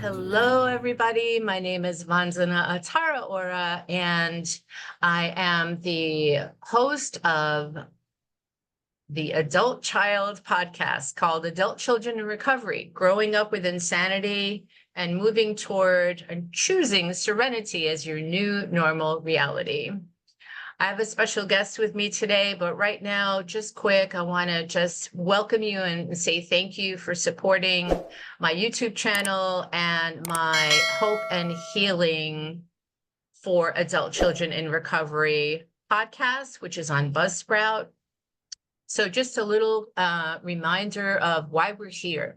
Hello, everybody. My name is Vanzana Atara Ora, and I am the host of the Adult Child podcast called Adult Children in Recovery, Growing Up with Insanity and Moving Toward and Choosing Serenity as Your New Normal Reality. I have a special guest with me today, but right now, just quick, I want to just welcome you and say thank you for supporting my YouTube channel and my Hope and Healing for Adult Children in Recovery podcast, which is on Buzzsprout. So just a little reminder of why we're here.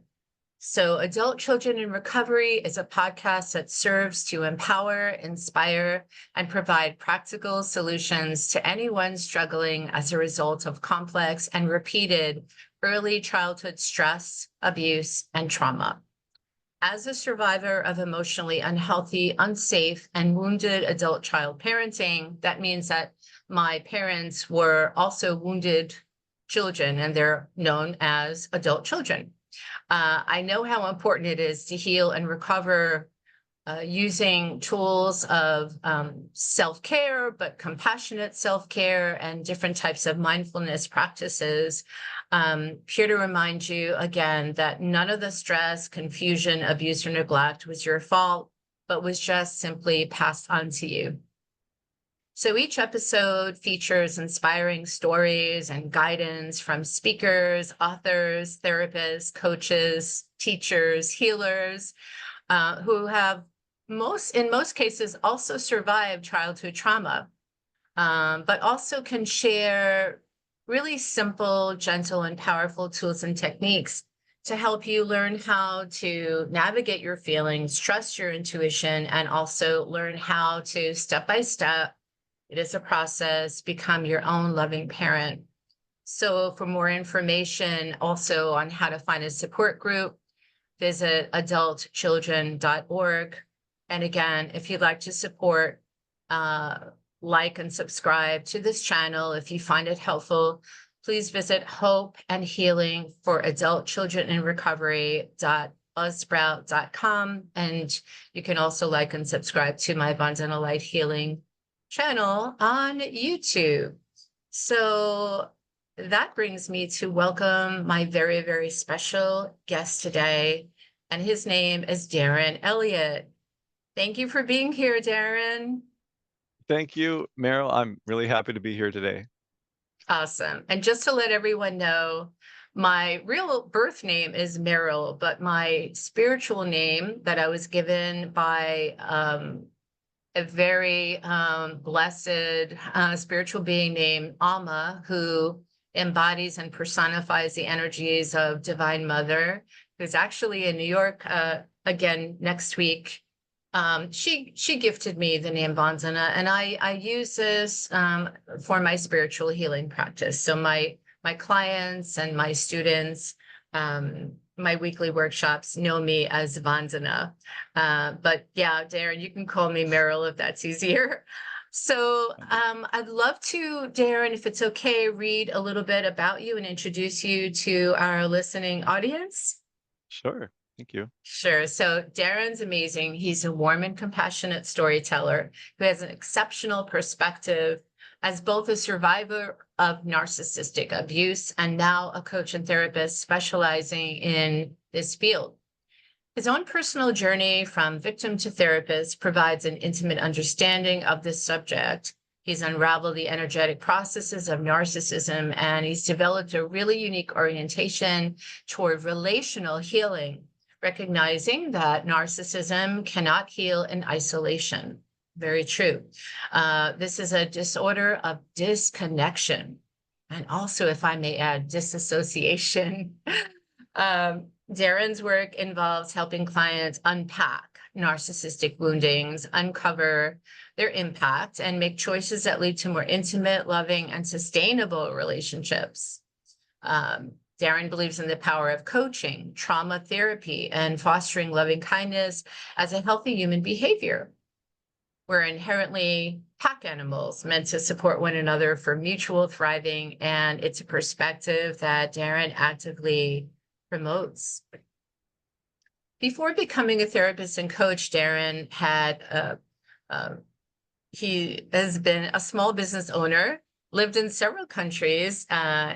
So Adult Children in Recovery is a podcast that serves to empower, inspire, and provide practical solutions to anyone struggling as a result of complex and repeated early childhood stress, abuse, and trauma. As a survivor of emotionally unhealthy, unsafe, and wounded adult child parenting, that means that my parents were also wounded children, and they're known as adult children. I know how important it is to heal and recover using tools of self-care, but compassionate self-care and different types of mindfulness practices. Here to remind you again that none of the stress, confusion, abuse, or neglect was your fault, but was just simply passed on to you. So each episode features inspiring stories and guidance from speakers, authors, therapists, coaches, teachers, healers, who have in most cases also survived childhood trauma, but also can share really simple, gentle, and powerful tools and techniques to help you learn how to navigate your feelings, trust your intuition, and also learn how to step by step. It is a process, become your own loving parent. So for more information also on how to find a support group, visit adultchildren.org. And again, if you'd like to support, like and subscribe to this channel, if you find it helpful, please visit Hope and Healing for Adult Children in Recovery.buzzsprout.com. And you can also like and subscribe to my Vanzana Light Healing channel on YouTube. So that brings me to welcome my very, very special guest today, and his name is Darren Elliott. Thank you for being here, Darren. Thank you, Meryl. I'm really happy to be here today. Awesome. And just to let everyone know, my real birth name is Meryl, but my spiritual name that I was given by a very blessed spiritual being named Alma, who embodies and personifies the energies of Divine Mother, who's actually in New York again next week. She gifted me the name Vanzana, and I use this for my spiritual healing practice. So my clients and my students, my weekly workshops know me as Vanzana. But yeah, Darren, you can call me Meryl if that's easier. So I'd love to, Darren, if it's okay, read a little bit about you and introduce you to our listening audience. Sure. Thank you. Sure. So Darren's amazing. He's a warm and compassionate storyteller who has an exceptional perspective as both a survivor of narcissistic abuse and now a coach and therapist specializing in this field. His own personal journey from victim to therapist provides an intimate understanding of this subject. He's unraveled the energetic processes of narcissism, and he's developed a really unique orientation toward relational healing, recognizing that narcissism cannot heal in isolation. Very true. This is a disorder of disconnection, and also, if I may add, disassociation. Darren's work involves helping clients unpack narcissistic woundings, uncover their impact, and make choices that lead to more intimate, loving, and sustainable relationships. Darren believes in the power of coaching, trauma therapy, and fostering loving kindness as a healthy human behavior. We're inherently pack animals meant to support one another for mutual thriving, and it's a perspective that Darren actively promotes. before becoming a therapist and coach, Darren had he has been a small business owner, lived in several countries,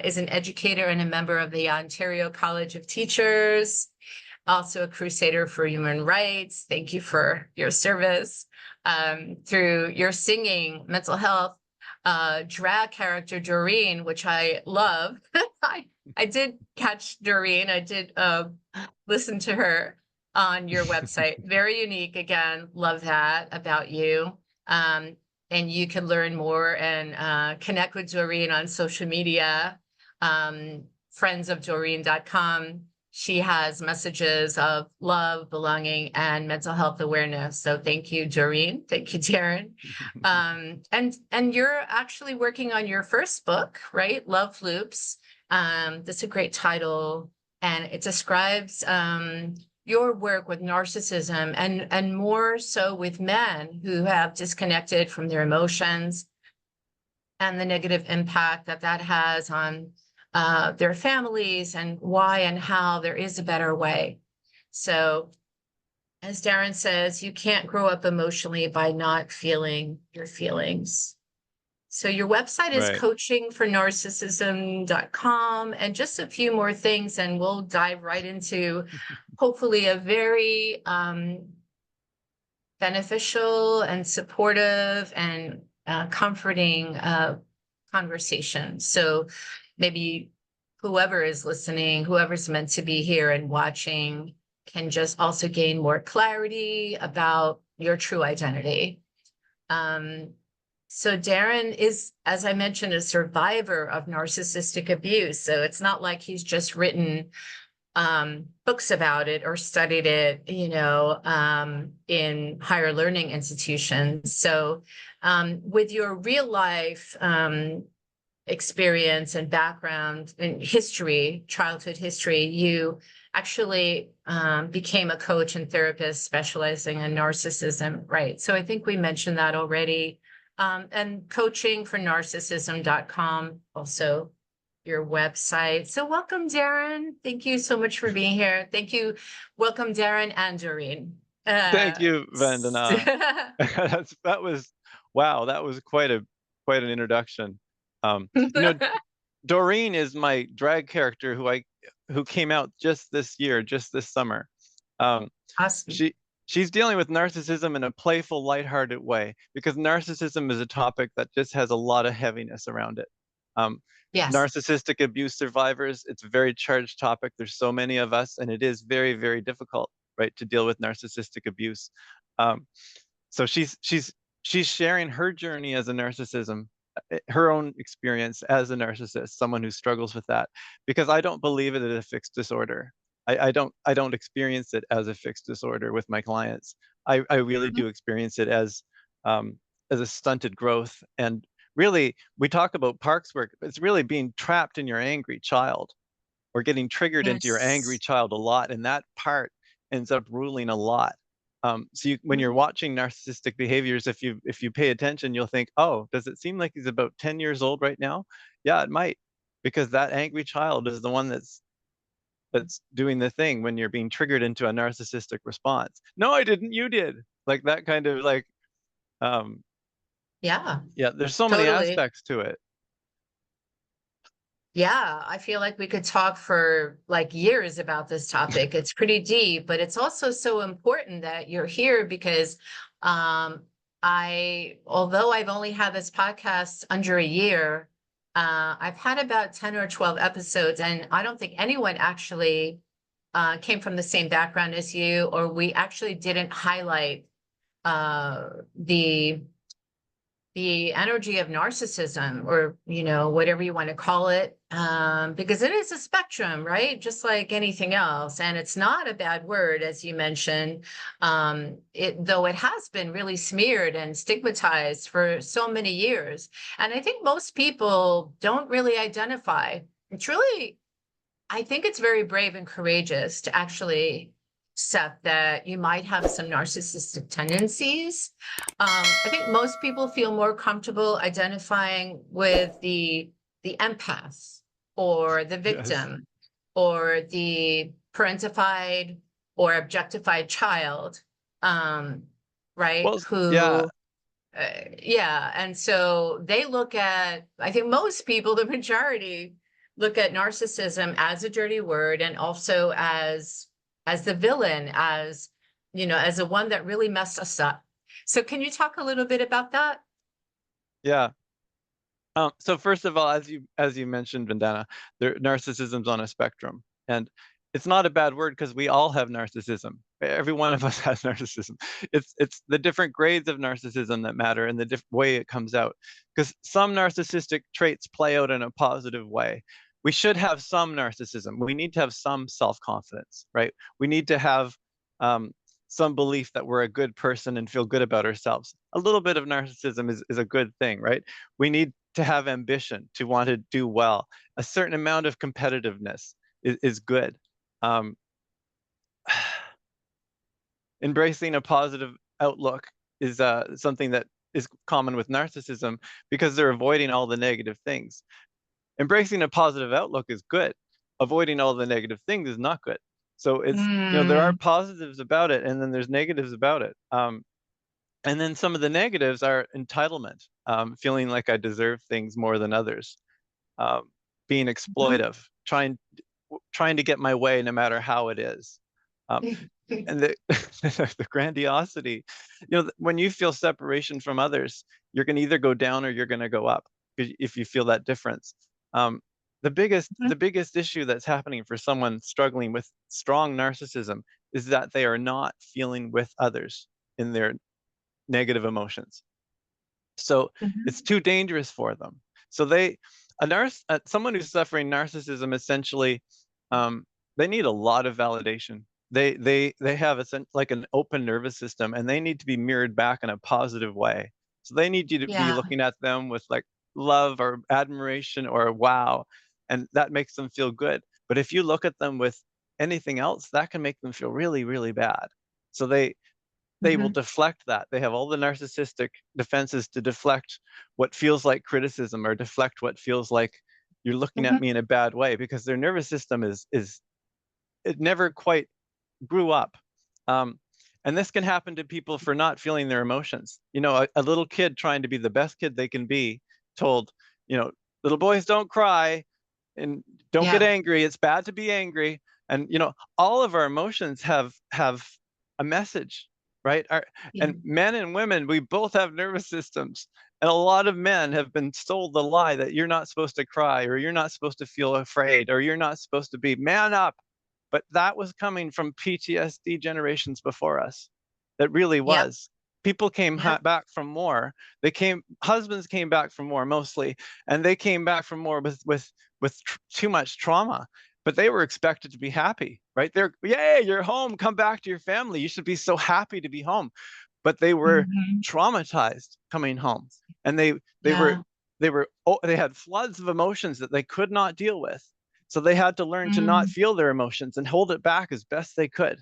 is an educator and a member of the Ontario College of Teachers, also a crusader for human rights. Thank you for your service. Through your singing, mental health, drag character Doreen, which I love. I did catch Doreen. I did listen to her on your website. Very unique. Again, love that about you. And you can learn more and connect with Doreen on social media, friendsofdoreen.com. She has messages of love, belonging, and mental health awareness. So thank you, Doreen. Thank you, Darren. And you're actually working on your first book, right? Love Loops. That's a great title, and it describes your work with narcissism and more so with men who have disconnected from their emotions and the negative impact that has on their families, and why and how there is a better way. So as Darren says, you can't grow up emotionally by not feeling your feelings. So your website is Right. coachingfornarcissism.com, and just a few more things, and we'll dive right into hopefully a very beneficial and supportive and comforting conversation. So maybe whoever is listening, whoever's meant to be here and watching, can just also gain more clarity about your true identity. So Darren is, as I mentioned, a survivor of narcissistic abuse. So it's not like he's just written books about it or studied it, in higher learning institutions. So with your real life experience and background and history, childhood history, you actually became a coach and therapist specializing in narcissism, right? So I think we mentioned that already. And coachingfornarcissism.com, also your website. So welcome, Darren. Thank you so much for being here. Thank you. Welcome, Darren and Doreen. Thank you, Vandana. That was wow. That was quite an introduction. Doreen is my drag character who came out just this year, just this summer. Awesome. She's dealing with narcissism in a playful, lighthearted way, because narcissism is a topic that just has a lot of heaviness around it. Yes. Narcissistic abuse survivors, it's a very charged topic. There's so many of us, and it is very, very difficult, right, to deal with narcissistic abuse. So she's sharing her journey as a narcissism, her own experience as a narcissist, someone who struggles with that, because I don't believe it is a fixed disorder. I don't experience it as a fixed disorder with my clients. I really do experience it as a stunted growth. And really, we talk about Park's work, it's really being trapped in your angry child, or getting triggered into your angry child a lot, and that part ends up ruling a lot. So when you're watching narcissistic behaviors, if you pay attention, you'll think, oh, does it seem like he's about 10 years old right now? Yeah, it might, because that angry child is the one that's doing the thing when you're being triggered into a narcissistic response. No, I didn't, you did. Like that kind of like, yeah, there's so many aspects to it. Yeah, I feel like we could talk for like years about this topic. It's pretty deep, but it's also so important that you're here, because although I've only had this podcast under a year, I've had about 10 or 12 episodes, and I don't think anyone actually came from the same background as you, or we actually didn't highlight the energy of narcissism, or whatever you want to call it, because it is a spectrum, right? Just like anything else, and it's not a bad word, as you mentioned, though it has been really smeared and stigmatized for so many years. And I think most people don't really identify. I think it's very brave and courageous to actually accept that you might have some narcissistic tendencies. I think most people feel more comfortable identifying with the empath, or the victim, or the parentified or objectified child, right? Well, yeah, Who, yeah. And so they look at, I think most people, the majority, look at narcissism as a dirty word, and also as the villain, as, you know, as the one that really messed us up. So can you talk a little bit about that? yeah. So first of all, as you mentioned, Vandana, narcissism's on a spectrum, and it's not a bad word because we all have narcissism. Every one of us has narcissism. It's the different grades of narcissism that matter and the different way it comes out. Because some narcissistic traits play out in a positive way. We should have some narcissism. We need to have some self-confidence, right? We need to have um, some belief that we're a good person and feel good about ourselves. A little bit of narcissism is a good thing, right? We need to have ambition, to want to do well. A certain amount of competitiveness is good. Um, Embracing a positive outlook is something that is common with narcissism because they're avoiding all the negative things. Embracing a positive outlook is good. Avoiding all the negative things is not good. So it's, you know, there are Mm, positives about it and then there's negatives about it. And then some of the negatives are entitlement, feeling like I deserve things more than others, um, being exploitive, trying to get my way no matter how it is. Um, and the, the grandiosity, you know, when you feel separation from others, you're going to either go down or you're going to go up if you feel that difference. Um, the biggest issue that's happening for someone struggling with strong narcissism is that they are not feeling with others in their negative emotions. So mhm. it's too dangerous for them. So someone who's suffering narcissism essentially, um, they need a lot of validation. They have like an open nervous system, and they need to be mirrored back in a positive way. So they need you to be Yeah. looking at them with like love or admiration or wow, and that makes them feel good. But if you look at them with anything else, that can make them feel really, really bad. So they will Mhm. deflect that. They have all the narcissistic defenses to deflect what feels like criticism or deflect what feels like you're looking at Mhm. me in a bad way because their nervous system is it never quite grew up. Um, and this can happen to people for not feeling their emotions. You know, a little kid trying to be the best kid they can be, told, you know, little boys don't cry and don't get Yeah. angry. It's bad to be angry. And you know, all of our emotions have a message, right? Yeah. And men and women, we both have nervous systems. And a lot of men have been sold the lie that you're not supposed to cry or you're not supposed to feel afraid or you're not supposed to be man up. But that was coming from PTSD generations before us. That really Yep. was. People came Yep. back from war. Husbands came back from war mostly, and they came back from war with too much trauma. But they were expected to be happy, right? Yay, you're home. Come back to your family. You should be so happy to be home. But they were Mhm. traumatized coming home, and they were Yeah. they had floods of emotions that they could not deal with. So they had to learn to not Mm. feel their emotions and hold it back as best they could.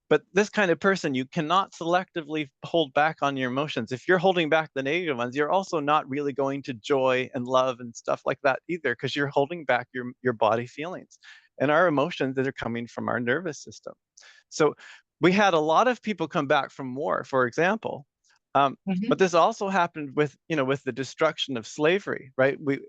But this kind of person, you cannot selectively hold back on your emotions. If you're holding back the negative ones, you're also not really going to joy and love and stuff like that either, because you're holding back your body feelings and our emotions that are coming from our nervous system. So we had a lot of people come back from war, for example. But Mhm. this also happened with, you know, with the destruction of slavery, right? We're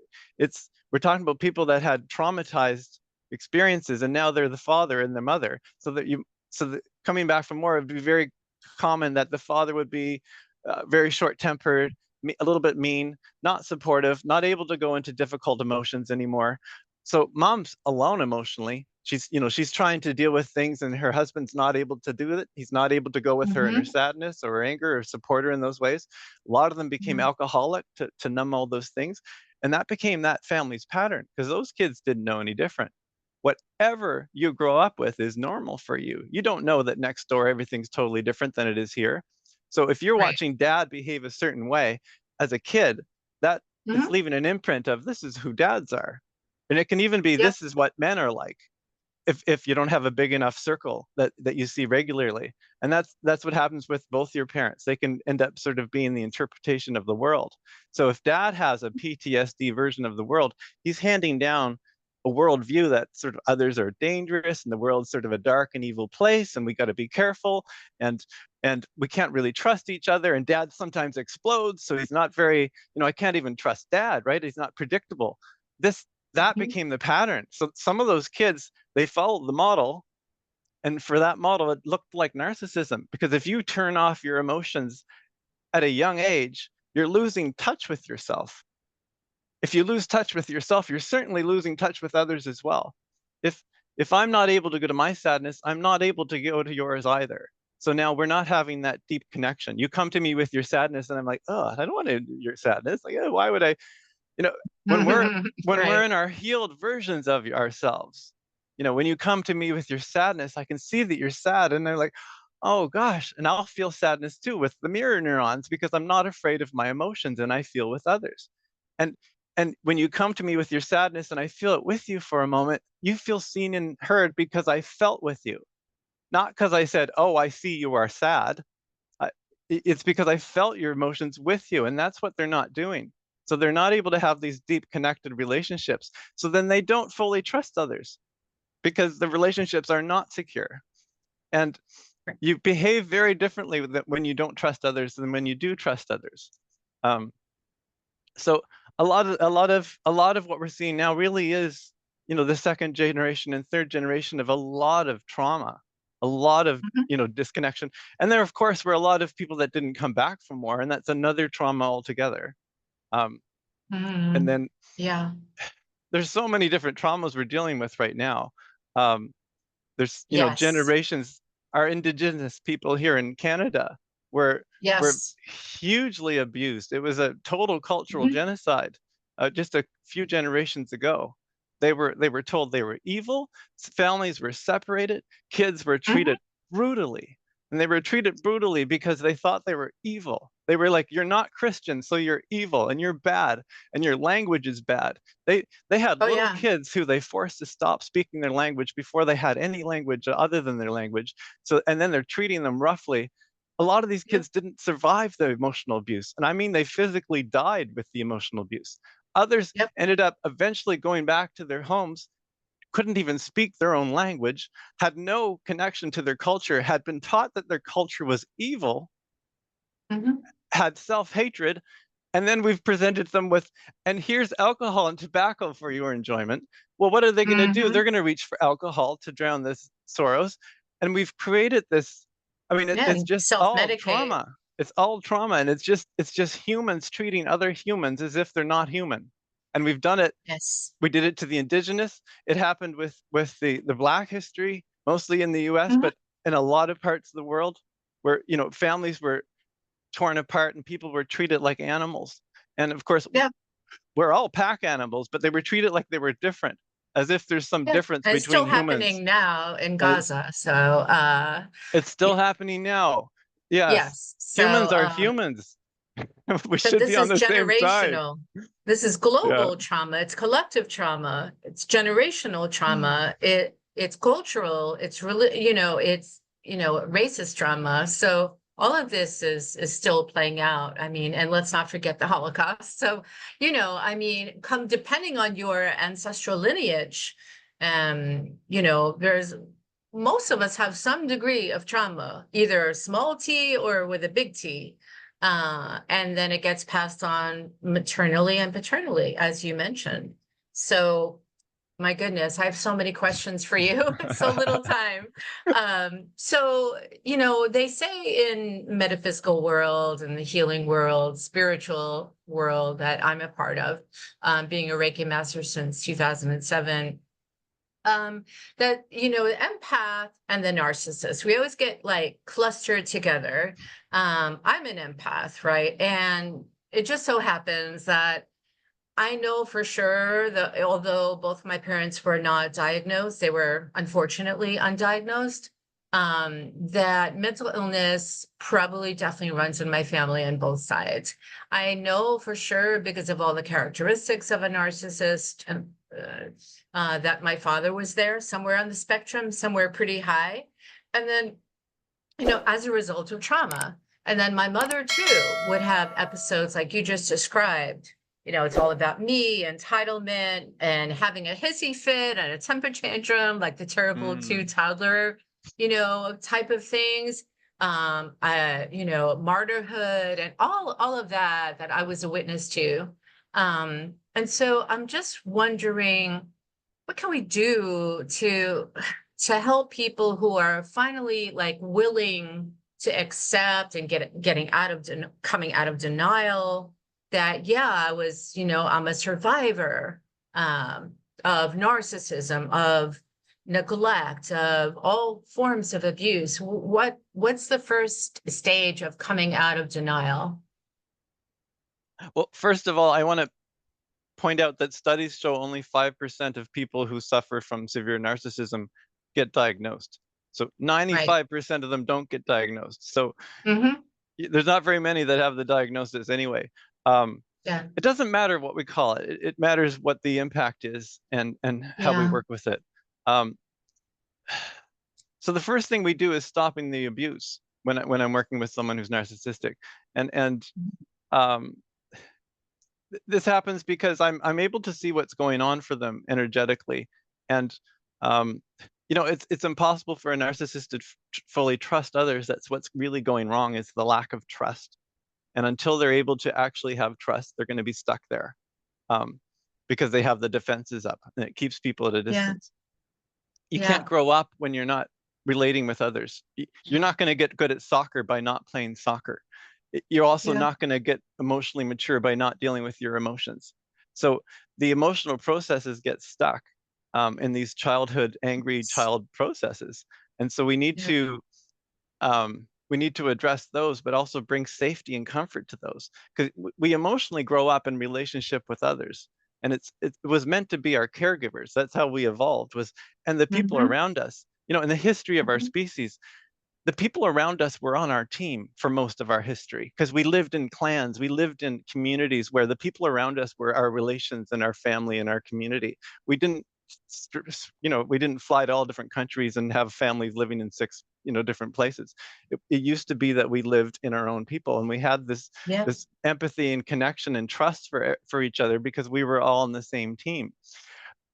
talking about people that had traumatized experiences, and now they're the father and the mother. So that coming back from war, it would be very common that the father would be very short-tempered, a little bit mean, not supportive, not able to go into difficult emotions anymore. So mom's alone emotionally. She's trying to deal with things and her husband's not able to do it. He's not able to go with her in her Mhm. sadness or her anger or support her in those ways. A lot of them became Mhm. alcoholic to numb all those things. And that became that family's pattern because those kids didn't know any different. Whatever you grow up with is normal for you. You don't know that next door everything's totally different than it is here. So if you're Right. watching dad behave a certain way as a kid, that it's Mhm. leaving an imprint of this is who dads are. And it can even be Yep. this is what men are like if you don't have a big enough circle that you see regularly. And that's what happens with both your parents. They can end up sort of being the interpretation of the world. So if dad has a PTSD version of the world, he's handing down a worldview that sort of others are dangerous and the world's sort of a dark and evil place and we got to be careful and we can't really trust each other, and dad sometimes explodes, so he's not very, I can't even trust dad, right? He's not predictable. That became the pattern. So some of those kids, they followed the model, and for that model it looked like narcissism, because if you turn off your emotions at a young age, you're losing touch with yourself. If you lose touch with yourself, you're certainly losing touch with others as well. If I'm not able to go to my sadness, I'm not able to go to yours either. So now we're not having that deep connection. You come to me with your sadness and I'm like, oh, I don't want to your sadness. Like, oh, why would I? When we're in our healed versions of ourselves, when you come to me with your sadness, I can see that you're sad, and they're like, oh gosh, and I'll feel sadness too with the mirror neurons, because I'm not afraid of my emotions and I feel with others. And when you come to me with your sadness and I feel it with you for a moment, you feel seen and heard because I felt with you, not because I said, oh, I see you are sad. It's because I felt your emotions with you, and that's what they're not doing. So they're not able to have these deep connected relationships. So then they don't fully trust others because the relationships are not secure. And you behave very differently when you don't trust others than when you do trust others. So a lot of what we're seeing now really is, the second generation and third generation of a lot of trauma, a lot of, disconnection. And there, of course, were a lot of people that didn't come back from war, and that's another trauma altogether. And then there's so many different traumas we're dealing with right now. There's, generations, our Indigenous people here in Canada were hugely abused. It was a total cultural genocide just a few generations ago. They were told they were evil, families were separated, kids were treated brutally. And they were treated brutally because they thought they were evil. They were like, you're not Christian, so you're evil and you're bad and your language is bad. They had little kids who they forced to stop speaking their language before they had any language other than their language. So, and then they're treating them roughly. A lot of these kids didn't survive the emotional abuse. And I mean, they physically died with the emotional abuse. Others ended up eventually going back to their homes, couldn't even speak their own language, had no connection to their culture, had been taught that their culture was evil, had self-hatred, and then we've presented them with, and here's alcohol and tobacco for your enjoyment. Well, what are they going to do? They're going to reach for alcohol to drown this sorrows. And we've created this, I mean, it's just all trauma. It's all trauma, and it's just humans treating other humans as if they're not human. And we've done it. We did it to the Indigenous. It happened with the Black history, mostly in the US, but in a lot of parts of the world where, families were torn apart and people were treated like animals. And of course, we're all pack animals, but they were treated like they were different, as if there's some difference between humans. It's still happening now in Gaza. So it's still happening now. Yes. So, humans are humans. We should be on the same side. This is global trauma. It's collective trauma. It's generational trauma. It's cultural. It's it's racist trauma. So all of this is still playing out. I mean, and let's not forget the Holocaust. So I mean, depending on your ancestral lineage, there's most of us have some degree of trauma, either small t or with a big T. And then it gets passed on maternally and paternally, as you mentioned. So, my goodness, I have so many questions for you. So little time. So, they say in metaphysical world and the healing world, spiritual world that I'm a part of, being a Reiki master since 2007, that the empath and the narcissist, we always get like clustered together. I'm an empath, right? And it just so happens that I know for sure that although both my parents were not diagnosed, they were unfortunately undiagnosed, that mental illness probably definitely runs in my family on both sides. I know for sure because of all the characteristics of a narcissist, and that my father was there somewhere on the spectrum, somewhere pretty high. And then, as a result of trauma. And then my mother too would have episodes like you just described, it's all about me, entitlement, and having a hissy fit and a temper tantrum, like the terrible two Mm. toddler, type of things. Martyrhood and all of that I was a witness to. And so I'm just wondering, what can we do to help people who are finally like willing to accept and coming out of denial that, yeah, I'm a survivor of narcissism, of neglect, of all forms of abuse. What's the first stage of coming out of denial? Well, first of all, I want to point out that studies show only 5% of people who suffer from severe narcissism get diagnosed. So Right. 95% of them don't get diagnosed. So Mm-hmm. there's not very many that have the diagnosis anyway. Yeah. It doesn't matter what we call it. It matters what the impact is and how we Yeah. work with it. Um, so the first thing we do is stopping the abuse when I'm working with someone who's narcissistic, and um, this happens because I'm able to see what's going on for them energetically, and um, it's impossible for a narcissist to fully trust others. That's what's really going wrong, is the lack of trust. And until they're able to actually have trust, they're going to be stuck there, because they have the defenses up, and it keeps people at a Yeah. distance. You can't Yeah. grow up when you're not relating with others. You're not going to get good at soccer by not playing soccer. You're also Yeah. not going to get emotionally mature by not dealing with your emotions. So the emotional processes get stuck in these childhood angry child processes, and so Yeah. we need to address those, but also bring safety and comfort to those, because we emotionally grow up in relationship with others, and it was meant to be our caregivers. That's how we evolved, and the people Mm-hmm. around us. In the history of our Mm-hmm. species, the people around us were on our team for most of our history, because we lived in clans, we lived in communities where the people around us were our relations and our family and our community. We didn't, we didn't fly to all different countries and have families living in six, different places. It used to be that we lived in our own people, and we had Yeah. this empathy and connection and trust for each other because we were all on the same team.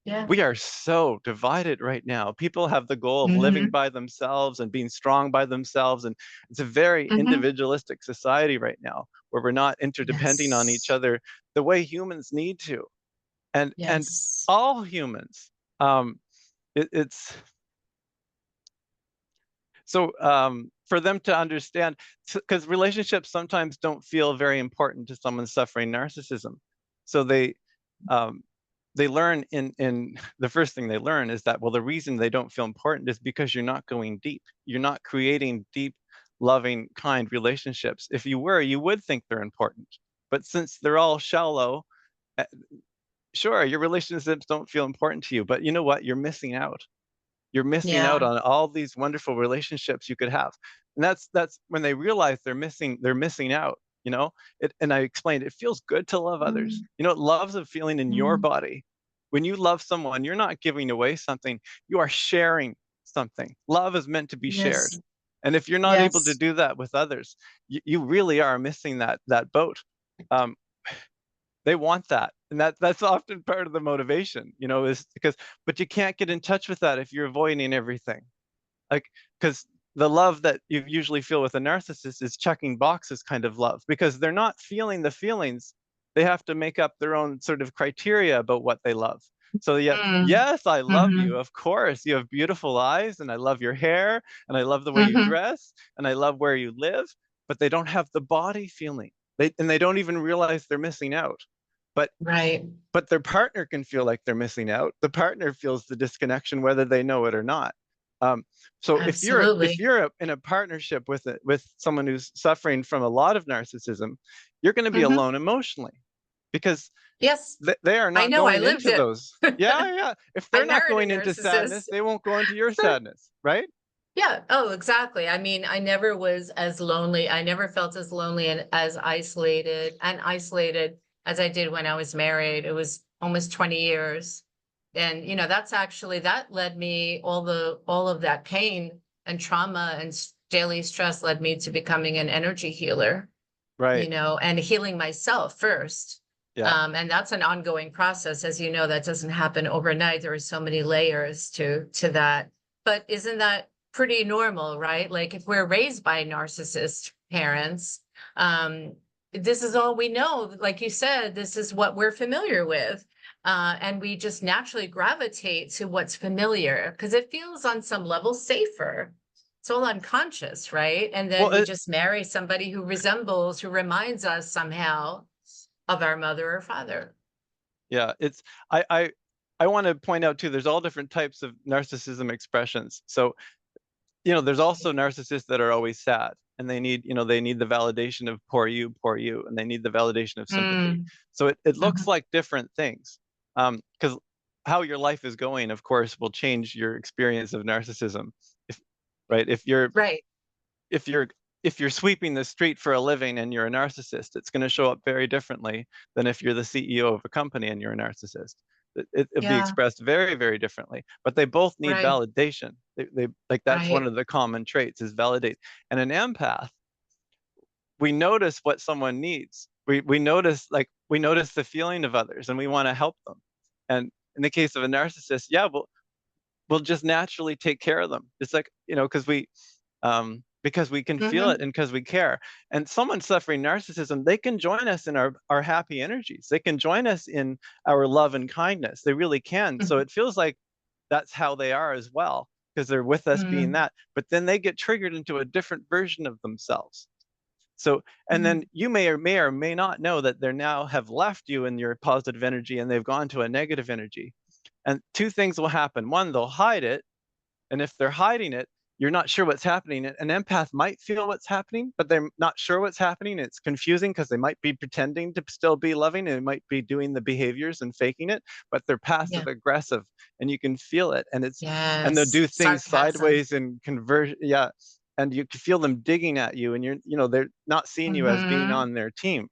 Yeah. We are so divided right now. People have the goal of living Mm-hmm. by themselves and being strong by themselves. And it's a very Mm-hmm. individualistic society right now, where we're not interdepending on each Yes. other the way humans need to. And Yes. all humans. It's so for them to understand, because relationships sometimes don't feel very important to someone suffering narcissism. So um, they learn in the first thing they learn is that, well, the reason they don't feel important is because you're not going deep. You're not creating deep, loving, kind relationships. If you were, you would think they're important. But since they're all shallow, uh, sure, your relationships don't feel important to you, but you know what? You're missing out. You're missing out Yeah. on all these wonderful relationships you could have. And that's when they realize they're missing out, and I explained, it feels good to love others. Mm-hmm. Love's a feeling in your body. When you love someone, you're not giving away something, you are sharing something. Love is meant to be shared. Yes. And if you're not able to Yes. do that with others, you really are missing that boat. Um, they want that, and that's often part of the motivation, is because, but you can't get in touch with that if you're avoiding everything, like, because the love that you usually feel with a narcissist is checking boxes kind of love, because they're not feeling the feelings. They have to make up their own sort of criteria about what they love. So yeah, Mm. yes, I love Mm-hmm. you, of course, you have beautiful eyes, and I love your hair, and I love the way you Mm-hmm. dress, and I love where you live. But they don't have the body feeling. They don't even realize they're missing out. But Right. but their partner can feel like they're missing out. The partner feels the disconnection whether they know it or not. Um, so if Absolutely. you're in a partnership with someone who's suffering from a lot of narcissism, you're going to be Mm-hmm. alone emotionally, because Yes. they are I not know. I going lived into it. those. Yeah, yeah. If I they're not married a going into narcissist. sadness, they won't go into your sadness, right? Yeah. Oh, exactly. I mean, I never was as lonely. I never felt as lonely and as isolated as I did when I was married. It was almost 20 years. And, that led me, all of that pain and trauma and daily stress led me to becoming an energy healer, Right. and healing myself first. Yeah. And that's an ongoing process. As you know, that doesn't happen overnight. There are so many layers to that. But isn't that pretty normal, right? Like if we're raised by narcissist parents, this is all we know. Like you said, this is what we're familiar with. And we just naturally gravitate to what's familiar because it feels on some level safer. It's all unconscious, right? And then Well, we just marry somebody who resembles, who reminds us somehow of our mother or father. yeah, it's I want to point out too, there's all different types of narcissism expressions. So, there's also narcissists that are always sad and they need, they need the validation of poor you, and they need the validation of sympathy. Mm, So it looks mhm. like different things. Because how your life is going, of course, will change your experience of narcissism. If right, Right. if you're if you're sweeping the street for a living and you're a narcissist, it's going to show up very differently than if you're the CEO of a company and you're a narcissist. It'll be Yeah. expressed very, very differently, but they both need Right. validation. They like that's one Right. of the common traits is validate. And an empath, we notice what someone needs. We notice the feeling of others and we want to help them. And in the case of a narcissist, yeah, we'll just naturally take care of them. It's like, because we can feel it Hmm. and because we care. And someone suffering narcissism, they can join us in our happy energies. They can join us in our love and kindness. They really can. So it feels like that's how they are as well, because they're with us being Mm-hmm. that. But then they get triggered into a different version of themselves. So, and then you may not know that they now have left you in your positive energy and they've gone to a negative energy. And two things will happen. One, they'll hide it, and if they're hiding it, you're not sure what's happening. An empath might feel what's happening, but they're not sure what's happening. It's confusing because they might be pretending to still be loving and they might be doing the behaviors and faking it, but they're passive Yeah. aggressive and you can feel it. And they'll Yes. do things Sarcasm. sideways and convert. Yeah. And you can feel them digging at you and they're not seeing you as being Mm-hmm. on their team.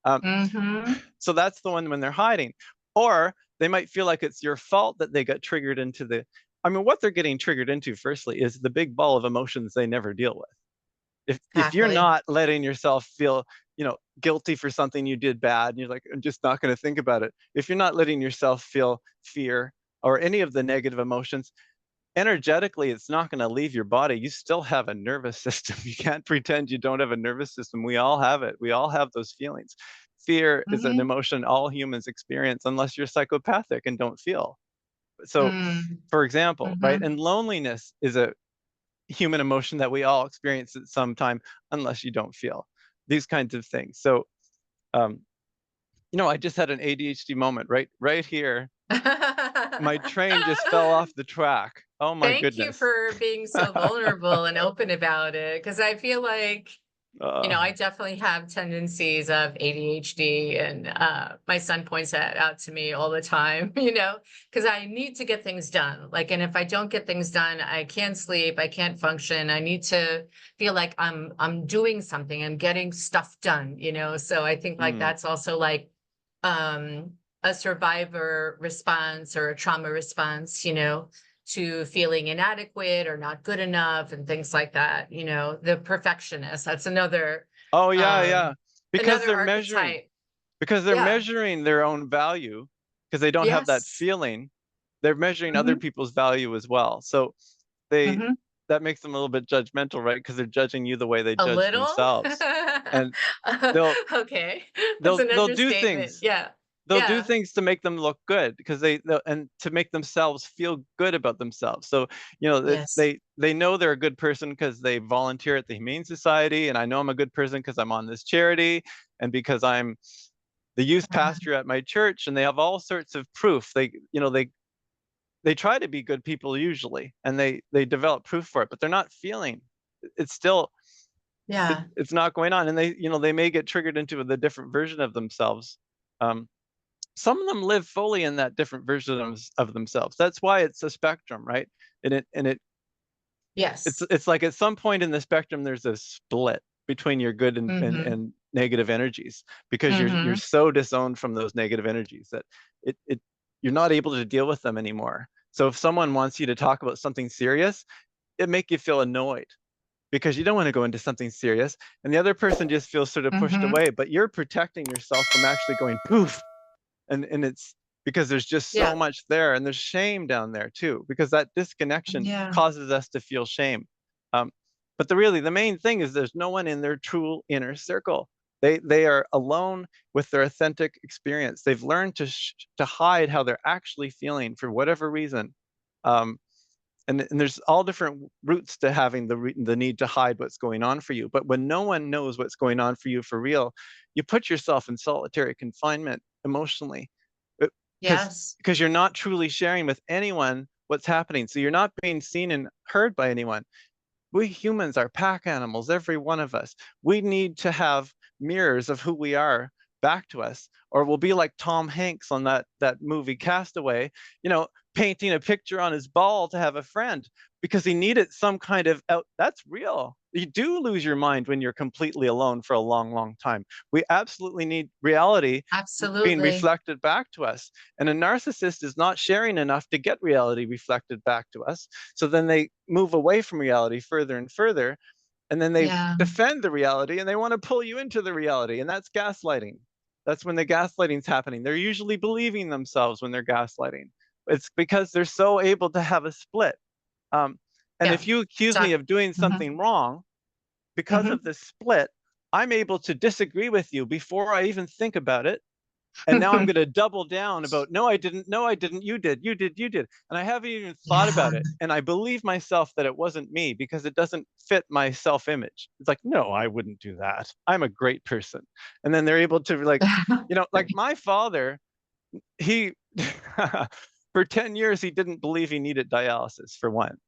Um, Mm-hmm. so that's the one when they're hiding. Or they might feel like it's your fault that they got triggered into what they're getting triggered into, firstly, is the big ball of emotions they never deal with. If you're Exactly. not letting yourself feel, guilty for something you did bad, and you're like, I'm just not going to think about it. If you're not letting yourself feel fear or any of the negative emotions, energetically, it's not going to leave your body. You still have a nervous system. You can't pretend you don't have a nervous system. We all have it. We all have those feelings. Fear is an Mm-hmm. emotion all humans experience unless you're psychopathic and don't feel. So, Mm-hmm. for example, right? Mm-hmm. And loneliness is a human emotion that we all experience at some time unless you don't feel these kinds of things. So, um, I just had an ADHD moment right here. My train just fell off the track. Oh my Thank you goodness. for being so vulnerable and open about it. Because I feel like, uh, I definitely have tendencies of ADHD, and my son points that out to me all the time, because I need to get things done. Like, and if I don't get things done, I can't sleep, I can't function. I need to feel like I'm doing something, I'm getting stuff done, So I think like mm. that's also like um a survivor response or a trauma response, to feeling inadequate or not good enough and things like that. The perfectionist, that's Oh yeah, um yeah. Because another they're measuring. archetype. Because they're Yeah. measuring their own value because they don't have that Yes. feeling. They're measuring other Hmm. people's value as well. So they Hmm. that makes them a little bit judgmental, right? Because they're judging you the way they A judge little. themselves. And they'll Okay, that's they'll an they'll do understatement. things. Yeah. They'll do Yeah. things to make them look good because and to make themselves feel good about themselves. So, Yes. they know they're a good person because they volunteer at the Humane Society, and I know I'm a good person because I'm on this charity and because I'm the youth pastor at my church, and they have all sorts of proof. They try to be good people usually, and they develop proof for it, but they're not feeling. It's still Yeah. it's not going on, and they may get triggered into the different version of themselves. Um, some of them live fully in that different version of themselves. That's why it's a spectrum, right? It's Yes. it's like at some point in the spectrum there's a split between your good Hmm. and negative energies because you're Hmm. so disowned from those negative energies that it you're not able to deal with them anymore. So if someone wants you to talk about something serious, it make you feel annoyed because you don't want to go into something serious, and the other person just feels sort of pushed away, but you're protecting yourself from actually going poof. And it's because there's just so Yeah. much there, and there's shame down there too, because that disconnection Yeah. causes us to feel shame. But the main thing is there's no one in their true inner circle. They are alone with their authentic experience. They've learned to hide how they're actually feeling for whatever reason. And there's all different routes to having the need to hide what's going on for you. But when no one knows what's going on for you for real, you put yourself in solitary confinement emotionally, Yes. because you're not truly sharing with anyone what's happening. So you're not being seen and heard by anyone. We humans are pack animals, every one of us. We need to have mirrors of who we are back to us, or we'll be like Tom Hanks on that movie Castaway, painting a picture on his ball to have a friend, because he needed some kind of out. That's real. You do lose your mind when you're completely alone for a long, long time. We absolutely need reality being Absolutely. reflected back to us. And a narcissist is not sharing enough to get reality reflected back to us. So then they move away from reality further and further. And then they Yeah. defend the reality, and they want to pull you into the reality. And that's gaslighting. That's when the gaslighting's happening. They're usually believing themselves when they're gaslighting. It's because they're so able to have a split. And Yeah. if you accuse me of doing something wrong, because of this split, I'm able to disagree with you before I even think about it. And now I'm going to double down about, no, I didn't, you did, And I haven't even thought about it. And I believe myself that it wasn't me because it doesn't fit my self-image. It's like, no, I wouldn't do that. I'm a great person. And then they're able to like my father, he, for 10 years, he didn't believe he needed dialysis for one.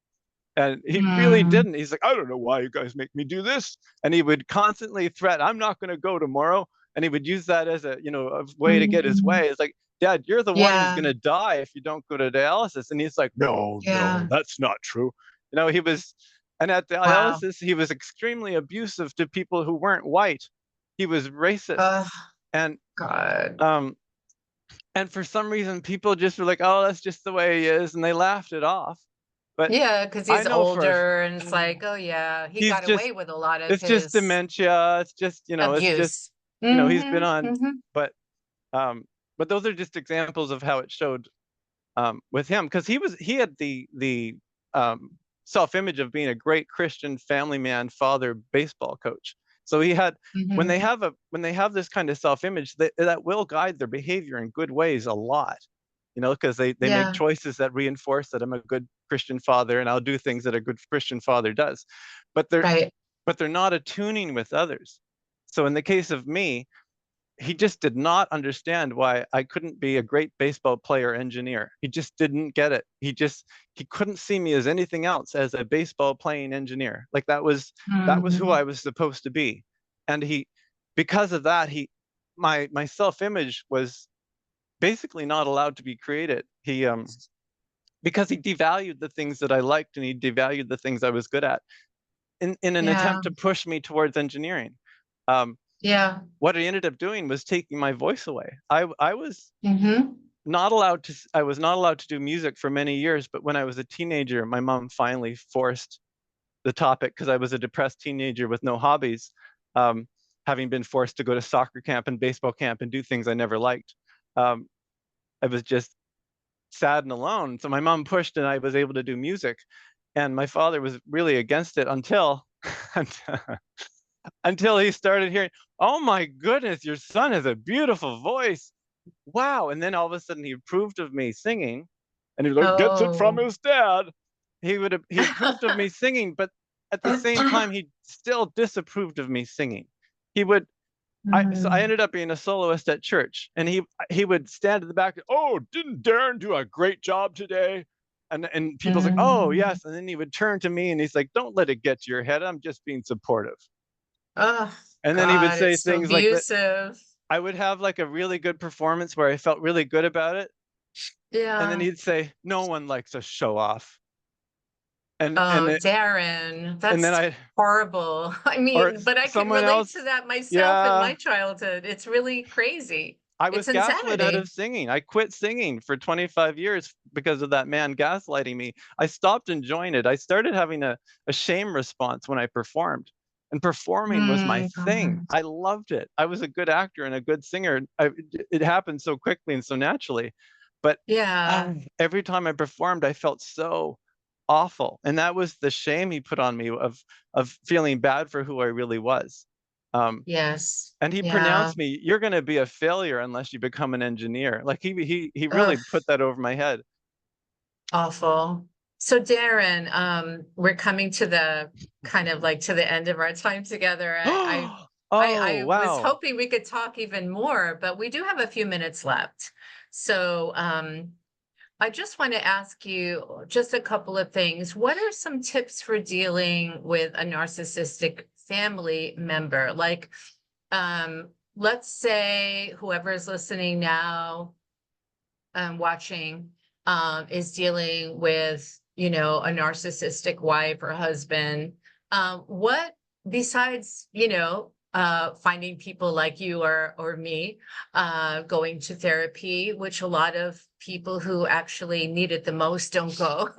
And he really didn't. He's like, I don't know why you guys make me do this. And he would constantly threaten, I'm not going to go tomorrow. And he would use that as a way to get his way. It's like, Dad, you're the one who's going to die if you don't go to dialysis. And he's like, no, that's not true. He was, and at dialysis, he was extremely abusive to people who weren't white. He was racist. And God. and for some reason, people just were like, oh, that's just the way he is. And they laughed it off. But yeah, because he's older, and it's like, oh yeah, he got away with a lot of it's just his dementia. It's just, abuse. he's been on, but those are just examples of how it showed with him, because he had the self-image of being a great Christian family man, father, baseball coach. So he had, when they have this kind of self-image, that will guide their behavior in good ways a lot. Because they make choices that reinforce that I'm a good Christian father and I'll do things that a good Christian father does. But they're not attuning with others. So in the case of me, he just did not understand why I couldn't be a great baseball player engineer. He just didn't get it. He couldn't see me as anything else as a baseball playing engineer. Like that was who I was supposed to be. And because of that, my self-image was basically not allowed to be created. Because he devalued the things that I liked, and he devalued the things I was good at in an attempt to push me towards engineering. What I ended up doing was taking my voice away. I was not allowed to do music for many years, but when I was a teenager, my mom finally forced the topic, because I was a depressed teenager with no hobbies, having been forced to go to soccer camp and baseball camp and do things I never liked. I was just sad and alone. So my mom pushed, and I was able to do music. And my father was really against it until until he started hearing, oh my goodness, your son has a beautiful voice. Wow. And then all of a sudden he approved of me singing, and he like gets it from his dad. He approved of me singing, but at the same time, he still disapproved of me singing. He would, so I ended up being a soloist at church, and he would stand at the back. Oh, didn't Darren do a great job today? And people's like, oh yes. And then he would turn to me and he's like, don't let it get to your head. I'm just being supportive. And then he would say things like that. I would have like a really good performance where I felt really good about it. Yeah. And then he'd say, no one likes a show off. Darren, that's horrible. I mean, but I can relate to that myself in my childhood. It's really crazy. I It's was gaslit out of insanity. singing. I quit singing for 25 years because of that man gaslighting me. I stopped enjoying it. I started having a shame response when I performed. And performing was my thing. Mhm. I loved it. I was a good actor and a good singer. It happened so quickly and so naturally. But Yeah. every time I performed, I felt so awful. And that was the shame he put on me of feeling bad for who I really was. Um, Yes. and he Yeah. pronounced me, "You're gonna be a failure unless you become an engineer." Like, he really Ugh, put that over my head. awful. So Darren, we're coming to the kind of like to the end of our time together. I Oh, was wow. hoping we could talk even more, but we do have a few minutes left. So I just want to ask you just a couple of things. What are some tips for dealing with a narcissistic family member? Like, let's say whoever is listening now and watching is dealing with, you know, a narcissistic wife or husband. What besides, you know, finding people like you or me, going to therapy, which a lot of people who actually need it the most don't go.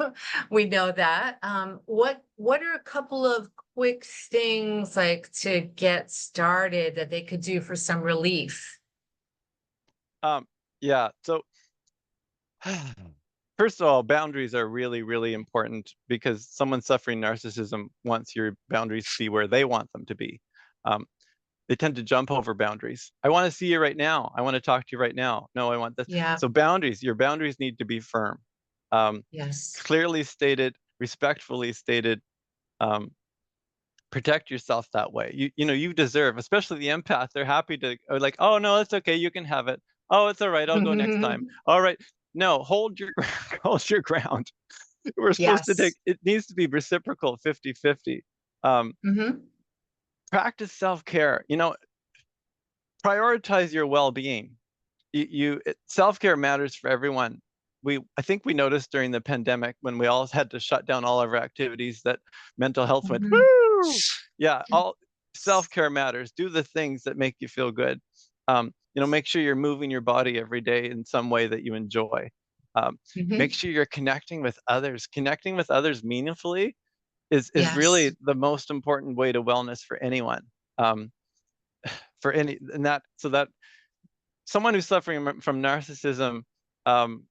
We know that. What are a couple of quick things like to get started that they could do for some relief? Um, yeah, so first of all, boundaries are really, really important because someone suffering narcissism wants your boundaries to be where they want them to be. Um, they tend to jump over boundaries. I want to see you right now. I want to talk to you right now. No, I want this. Yeah. So boundaries, your boundaries need to be firm, um, Yes. clearly stated, respectfully stated. Um, protect yourself that way. You know, you deserve, especially the empath. They're happy to like, oh no, it's okay, you can have it. Oh, it's all right, I'll go next time. All right. No, hold your hold your ground. We're supposed to take Yes. it needs to be reciprocal 50-50. Um, Hmm. practice self-care. You know, prioritize your well-being. Self-care matters for everyone. I think we noticed during the pandemic when we all had to shut down all of our activities that mental health went Hmm. woo. Yeah, all self-care matters. Do the things that make you feel good. You know, make sure you're moving your body every day in some way that you enjoy. Make Hmm. sure you're connecting with others. Connecting with others meaningfully is really Yes. the most important way to wellness for anyone. Um, for any and that so that someone who's suffering from narcissism, um,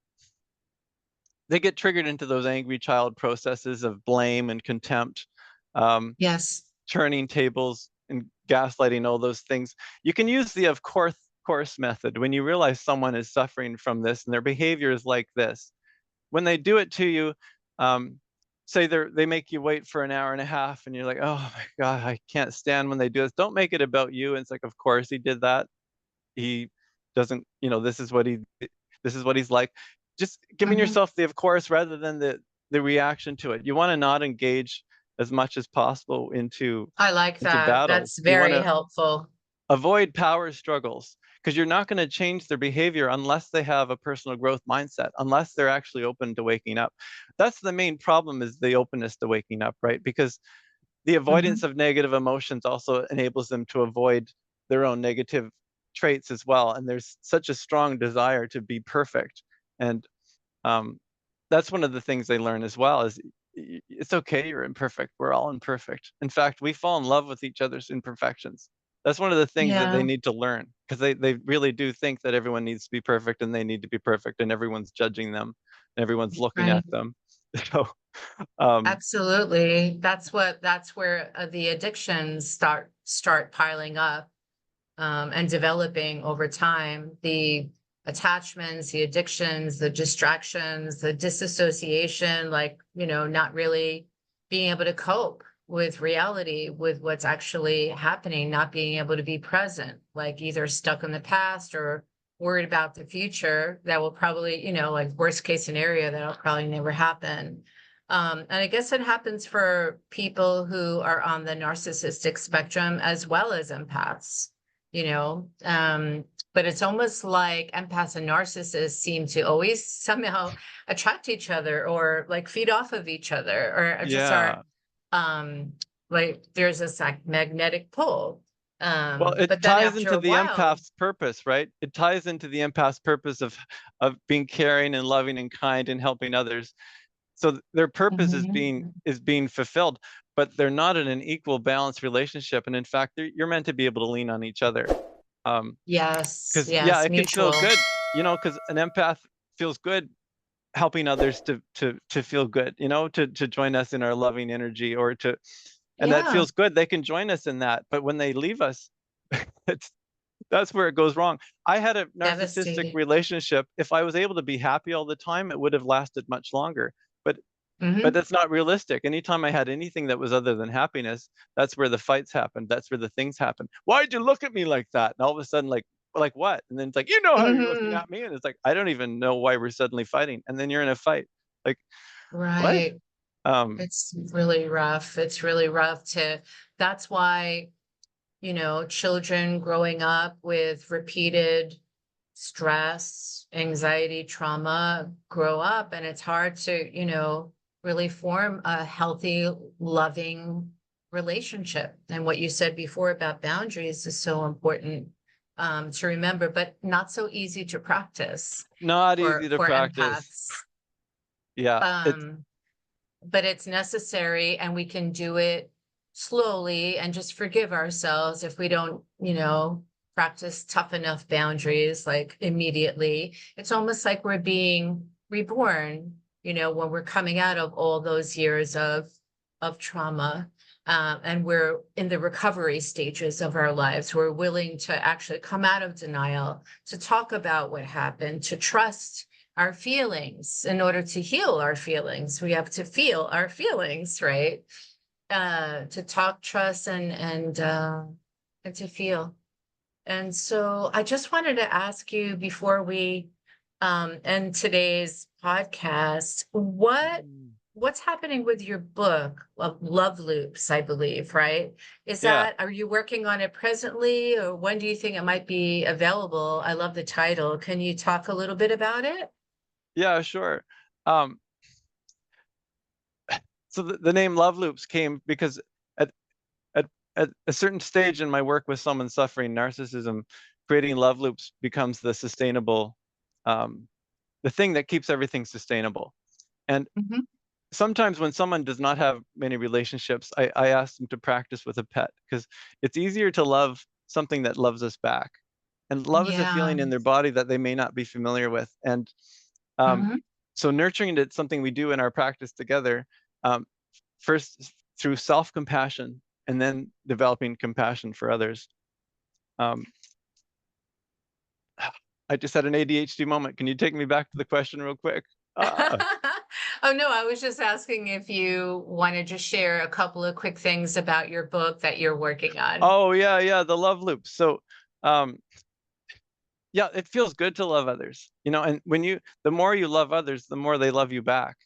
they get triggered into those angry child processes of blame and contempt, um, Yes. turning tables and gaslighting, all those things. You can use the of course method when you realize someone is suffering from this and their behavior is like this. When they do it to you, um, say they make you wait for an hour and a half, and you're like, oh my god, I can't stand when they do this. Don't make it about you. And it's like, of course he did that. He doesn't, you know, this is what he's like. Just giving Hmm. yourself the of course rather than the reaction to it. You want to not engage as much as possible I like into that. battles. That's You want very to helpful. avoid power struggles because you're not going to change their behavior unless they have a personal growth mindset, unless they're actually open to waking up. That's the main problem, is the openness to waking up, right? Because the avoidance Hmm. of negative emotions also enables them to avoid their own negative traits as well. And there's such a strong desire to be perfect. And um, that's one of the things they learn as well is it's okay, you're imperfect. We're all imperfect. In fact, we fall in love with each other's imperfections. That's one of the things that they Yeah. need to learn because they really do think that everyone needs to be perfect and they need to be perfect and everyone's judging them and everyone's looking Right. at them. So, um, Absolutely. That's where the addictions start piling up, and developing over time. The attachments, the addictions, the distractions, the disassociation, like, you know, not really being able to cope with reality, with what's actually happening, not being able to be present, like either stuck in the past or worried about the future that will probably, you know, like worst case scenario, that'll probably never happen. And I guess it happens for people who are on the narcissistic spectrum as well as empaths, you know. But it's almost like empaths and narcissists seem to always somehow attract each other or like feed off of each other or just are yeah, um like there's this like magnetic pull. Well, it But then ties after into a the while, empath's purpose, right? It ties into the empath's purpose of being caring and loving and kind and helping others. So their purpose Mhm. is being fulfilled, but they're not in an equal balanced relationship. And in fact, you're meant to be able to lean on each other. Yes, Because yeah, yes, it can feel mutual. good, because an empath feels good helping others to feel good, to join us in our loving energy and that Yeah, feels good. They can join us in that, but when they leave us, it's that's where it goes wrong. I had a narcissistic devastating. relationship. If I was able to be happy all the time, it would have lasted much longer. But Hmm. that's not realistic. Anytime I had anything that was other than happiness, that's where the fights happened. That's where the things happen. Why'd you look at me like that? And all of a sudden, like what? And then it's like, how you're looking Hmm. at me. And it's like, I don't even know why we're suddenly fighting. And then you're in a fight. Like, what? Right. Um, It's really rough. It's really rough that's why, children growing up with repeated stress, anxiety, trauma grow up, and it's hard to, really form a healthy, loving relationship. And what you said before about boundaries is so important to remember, but not so easy to practice not for easy to practice. empaths. Yeah. It's, Um, but it's necessary, and we can do it slowly and just forgive ourselves if we don't, practice tough enough boundaries like immediately. It's almost like we're being reborn, when we're coming out of all those years of trauma. And we're in the recovery stages of our lives. We're willing to actually come out of denial, to talk about what happened, to trust our feelings. In order to heal our feelings, we have to feel our feelings, right? To talk, trust, and to feel. And so I just wanted to ask you before we end today's podcast, what's happening with your book of Love Loops, I believe, right? yeah. Are you working on it presently, or when do you think it might be available? I love the title. Can you talk a little bit about it? Yeah, sure. Um, so the name Love Loops came because at, at at a certain stage in my work with someone suffering narcissism, creating love loops becomes um, the thing that keeps everything sustainable. And Mhm. sometimes when someone does not have many relationships, I ask them to practice with a pet because it's easier to love something that loves us back. And love is a Yeah. feeling in their body that they may not be familiar with. And um, Mhm. so nurturing it, something we do in our practice together, um, first through self-compassion and then developing compassion for others. Um, I just had an ADHD moment. Can you take me back to the question real quick? Ah. Oh, no, I was just asking if you wanted to share a couple of quick things about your book that you're working on. Oh yeah, the love loop. So um, yeah, it feels good to love others, and the more you love others, the more they love you back.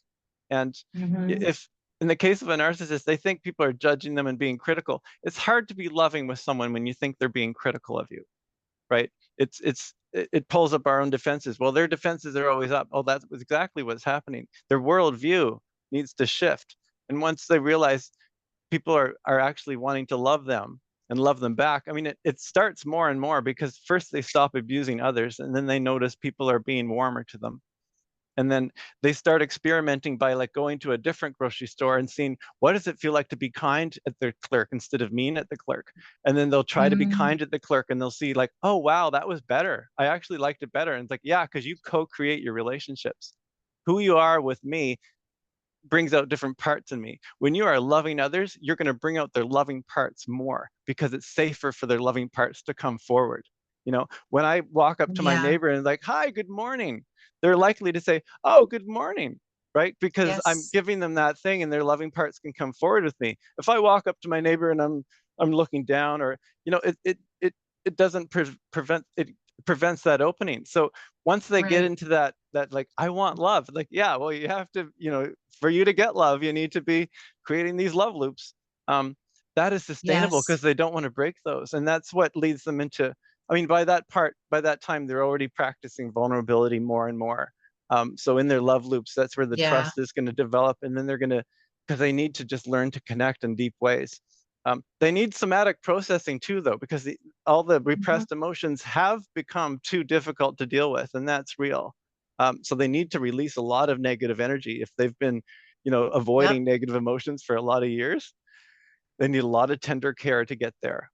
And Mhm. if in the case of a narcissist, they think people are judging them and being critical. It's hard to be loving with someone when you think they're being critical of you, right? It pulls up our own defenses. Well, their defenses are always up. Oh, that's exactly what's happening. Their worldview needs to shift. And once they realize people are actually wanting to love them and love them back, I mean, it starts more and more because first they stop abusing others, and then they notice people are being warmer to them. And then they start experimenting by like going to a different grocery store and seeing what does it feel like to be kind at the clerk instead of mean at the clerk. And then they'll try to be Mm, kind at the clerk and they'll see like, oh wow, that was better. I actually liked it better. And it's like, yeah, because you co-create your relationships. Who you are with me brings out different parts in me. When you are loving others, you're going to bring out their loving parts more because it's safer for their loving parts to come forward. When I walk up to my yeah. neighbor and like, hi, good morning, they're likely to say, oh, good morning, right? Because I'm Yes. giving them that thing and their loving parts can come forward with me. If I walk up to my neighbor and I'm looking down, or it doesn't prevent it prevents that opening. So once they get Right. into that like I want love, like yeah, well you have to, for you to get love, you need to be creating these love loops. Um, that is sustainable Yes. because they don't want to break those, and that's what leads them into. I mean, by that time, they're already practicing vulnerability more and more. So in their love loops, that's where the Yeah. trust is going to develop, and then they're going to, because they need to just learn to connect in deep ways. They need somatic processing too, though, because all the Mhm. repressed emotions have become too difficult to deal with, and that's real. So they need to release a lot of negative energy. If they've been, Yep. avoiding negative emotions for a lot of years, they need a lot of tender care to get there.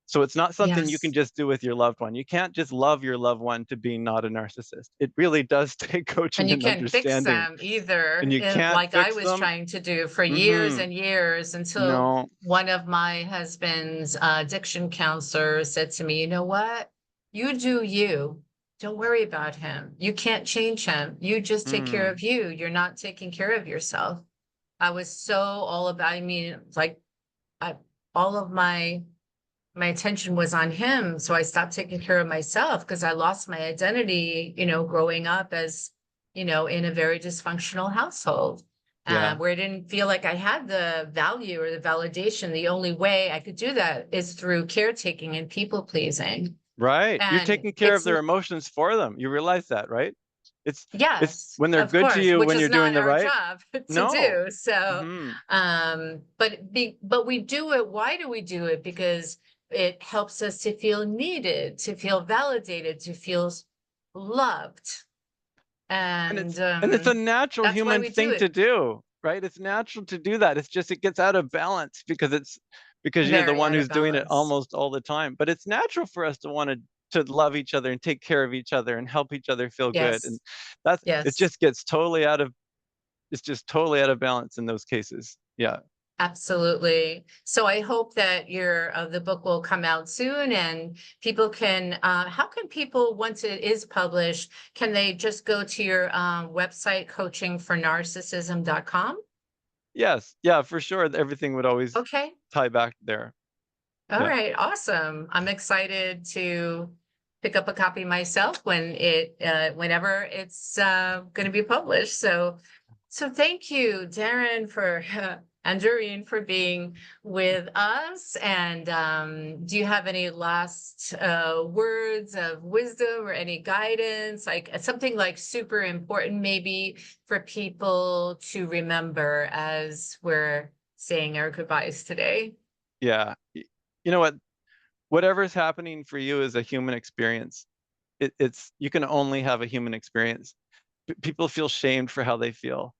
So it's not something you can Yes. just do with your loved one. You can't just love your loved one to be not a narcissist. It really does take And coaching you and can't fix understanding, them and either, you can't like I fix was them. trying to do for years Mhm. and years until No. one of my husband's addiction counselors said to me, you know what? You do you. Don't worry about him. You can't change him. You just take care Mm. of you. You're not taking care of yourself. I was so all about, I mean, like I, all of my attention was on him. So I stopped taking care of myself because I lost my identity, growing up as, in a very dysfunctional household. Yeah. Where I didn't feel like I had the value or the validation. The only way I could do that is through caretaking and people pleasing. Right. You're And taking care of their emotions for them. You realize that, right? It's yes, when they're of good to course, you which when you're is doing not the our right. job to No. do. So, Mhm. but we do it. Why do we do it? Because it helps us to feel needed, to feel validated, to feel loved. And And it's a natural that's why human we do thing to it. do, right? It's natural to do that. It's just it gets out of balance because you're the Very one out of who's doing it balance. almost all the time. But it's natural for us to want to love each other and take care of each other and help each other feel good. And Yes. that's it Yes. just gets totally out of it's just totally out of balance in those cases. Yeah. Absolutely. So I hope that the book will come out soon and people can, how can people, once it is published, can they just go to your website, coachingfornarcissism.com? Yes. Yeah, for sure. Everything would always Okay. tie back there. All Yeah. right. Awesome. I'm excited to pick up a copy myself whenever it's going to be published. So thank you, Darren, for and Doreen for being with us. And do you have any last words of wisdom or any guidance, like something like super important, maybe for people to remember as we're saying our goodbyes today? Yeah. You know what? Whatever's happening for you is a human experience. It's you can only have a human experience. People feel shamed for how they feel.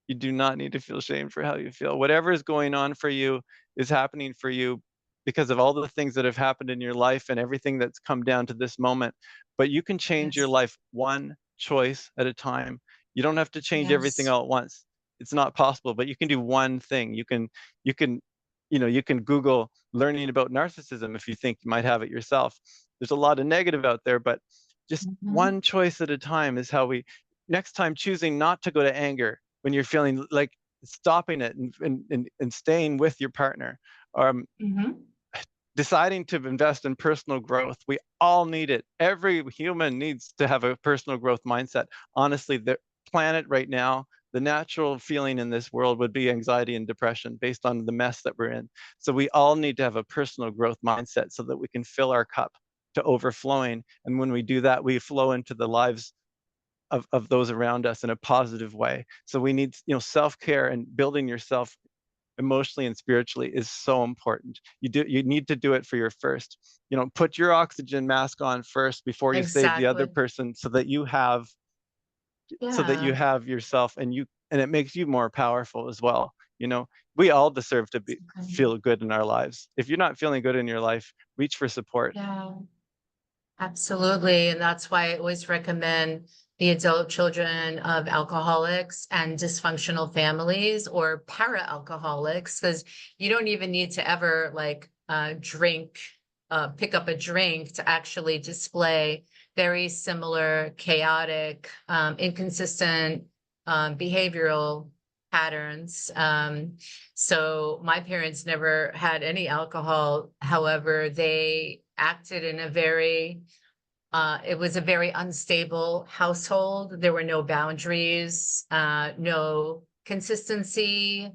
You do not need to feel shamed for how you feel. Whatever is going on for you is happening for you because of all the things that have happened in your life and everything that's come down to this moment. But you can change your Yes. life one choice at a time. You don't have to change everything Yes. all at once. It's not possible, but you can do one thing. You can, you can Google learning about narcissism if you think you might have it yourself. There's a lot of negative out there, but just Mhm. one choice at a time is how we next time choosing not to go to anger when you're feeling like stopping it and staying with your partner, um, Mhm. deciding to invest in personal growth. We all need it. Every human needs to have a personal growth mindset. Honestly, the planet right now, the natural feeling in this world would be anxiety and depression based on the mess that we're in. So we all need to have a personal growth mindset so that we can fill our cup to overflowing. And when we do that, we flow into the lives of those around us in a positive way. So we need, self-care and building yourself emotionally and spiritually is so important. You need to do it for your first. Put your oxygen mask on first before you save the other Exactly. person so that you Yeah. have yourself and it makes you more powerful as well. We all deserve to Okay. feel good in our lives. If you're not feeling good in your life, reach for support. Yeah. Absolutely. And that's why I always recommend the adult children of alcoholics and dysfunctional families or para-alcoholics, because you don't even need to ever pick up a drink to actually display very similar, chaotic, inconsistent behavioral patterns. So my parents never had any alcohol. However, they acted in it was a very unstable household. There were no boundaries, no consistency.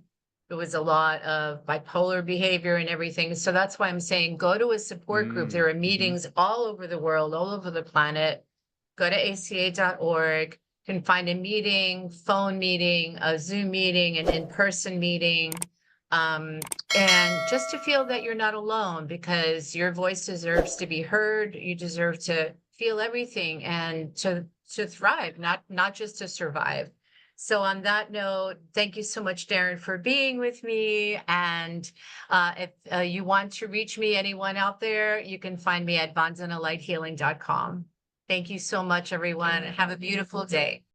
There was a lot of bipolar behavior and everything. So that's why I'm saying go to a support group. There are Mm-hmm. meetings all over the world, all over the planet. Go to aca.org, can find a meeting, phone meeting, a Zoom meeting, an in-person meeting. And just to feel that you're not alone, because your voice deserves to be heard. You deserve to feel everything and to thrive, not just to survive. So on that note, thank you so much, Darren, for being with me. And if you want to reach me, anyone out there, you can find me at vanzanalighealing.com. Thank you so much, everyone. Have a beautiful day.